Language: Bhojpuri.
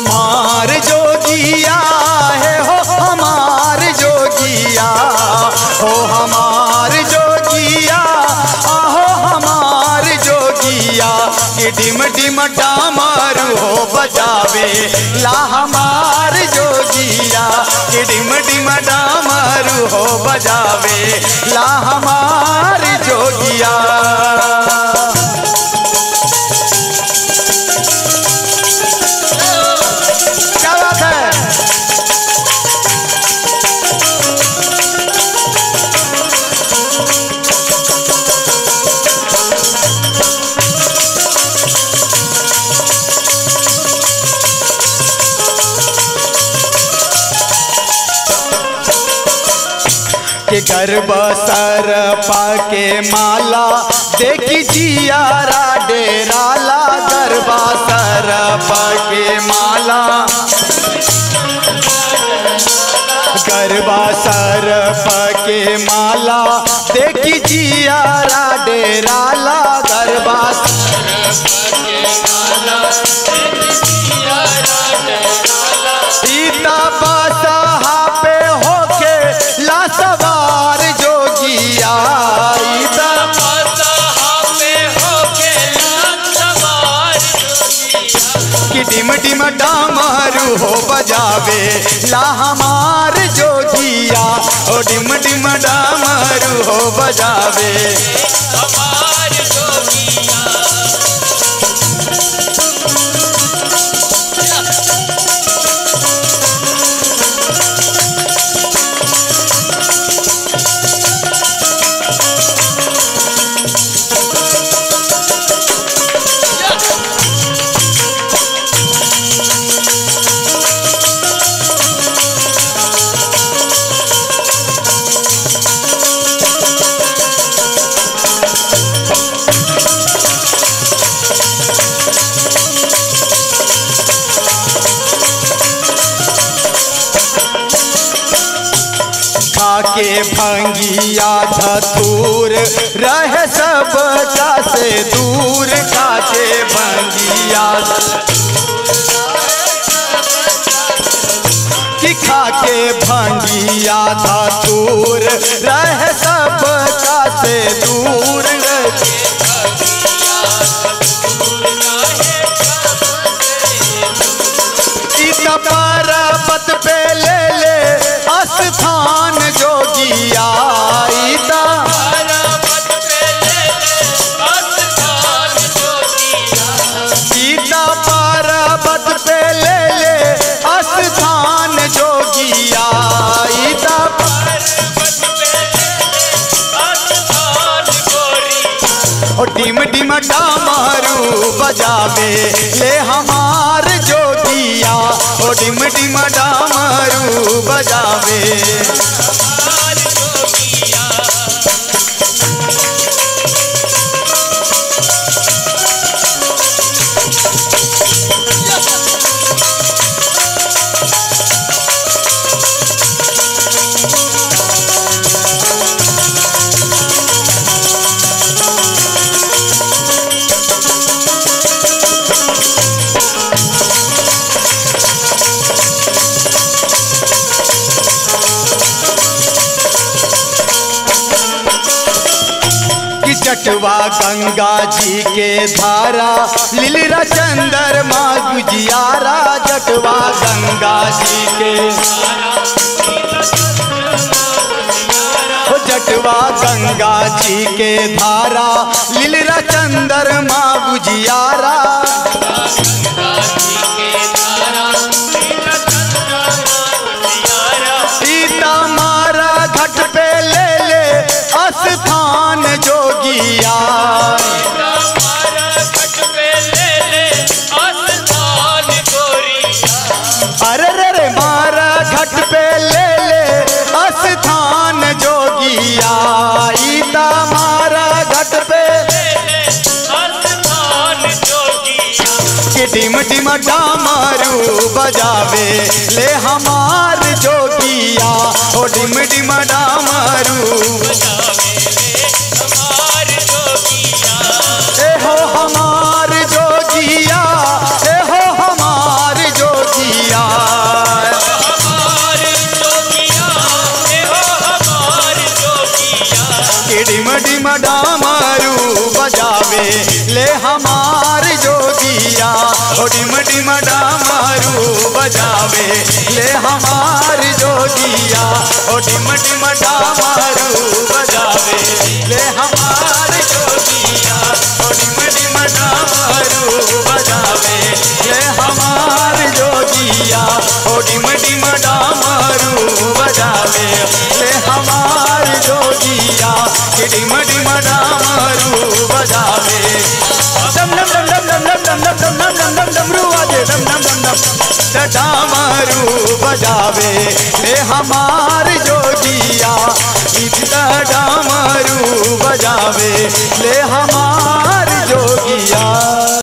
हमार जोगिया है हो हमार जोगिया, हो हमार जोगिया, आहो हमार जोगिया, कि डिम डिम डामरू हो बजावे ला हमार जोगिया, कि डिम डिम डामरू हो बजावे ला हमार जोगिया। के गर्भ सर पाके माला देखी जियारा डेराला, गर्भ सर पाके माला, गर्भ सर पाके माला देखी जियारा डेराला, गर्भ सीता बसहा पे होके ला सवार जोगिया, सीता बसहा पे होके ला सवार जोगिया, कि डिम डिम डामरू हो बजावे ला हमार जोगिया, ओ डिम डिम डामरू हो बजावे हमार जोगिया। के भंगिया धतूर रहे सब का से दूर, काके भंगिया कि खाके भंगिया धतूर रहे सब का से दूर, पर्वत पे ले ले स्थान जोगिया, पर्वत पे ले ले स्थान जोगिया, सीता पर्वत पे ले ले स्थान जोगिया, पर्वत पे ले ले स्थान गोरी, और डिम डिम डामरू बजावे ले हमार जोगिया, ओ डिम डिम डामरू बजावे हमार जोगिया। जटवा गंगा जी के धारा लीला चंद्रमा गुजियारा, जटवा गंगा जी के जटवा गंगा जी के धारा लीला चंद्रमा गुजियारा, सीता मारा घट पे ले ले स्थान जोगिया, अरे रे रे मारा घट पे ले ले स्थान जोगिया, ईता मारा घट पे स्थान जोगिया, कि डिम डिम डामरू बजावे ले हमार जोगिया, ओ डिम डिम डामरू बजावे हमार जोगिया, ए हो हमार जोगिया, ए हो हमार जोगिया। कि डिम डिम डामरू बजावे ले हमार जोगिया। ओ डिम डिम डामरू बजावे ले हमार जोगिया। ओ डिम डिम डामरू बजावे ले हमार जोगिया। ओ डिम डिम डामरू बजावे ले हमार जोगिया। ओ डिम डिम डामरू बजावे ले हमार जोगिया। कि डिम डिम डामरू बजावे डम डम डम डम डम डम डम डम डम डम डम डमरू बाजे डम डम डम डम डामरू बजावे ले हमार जोगिया। डामरू बजावे ले हमार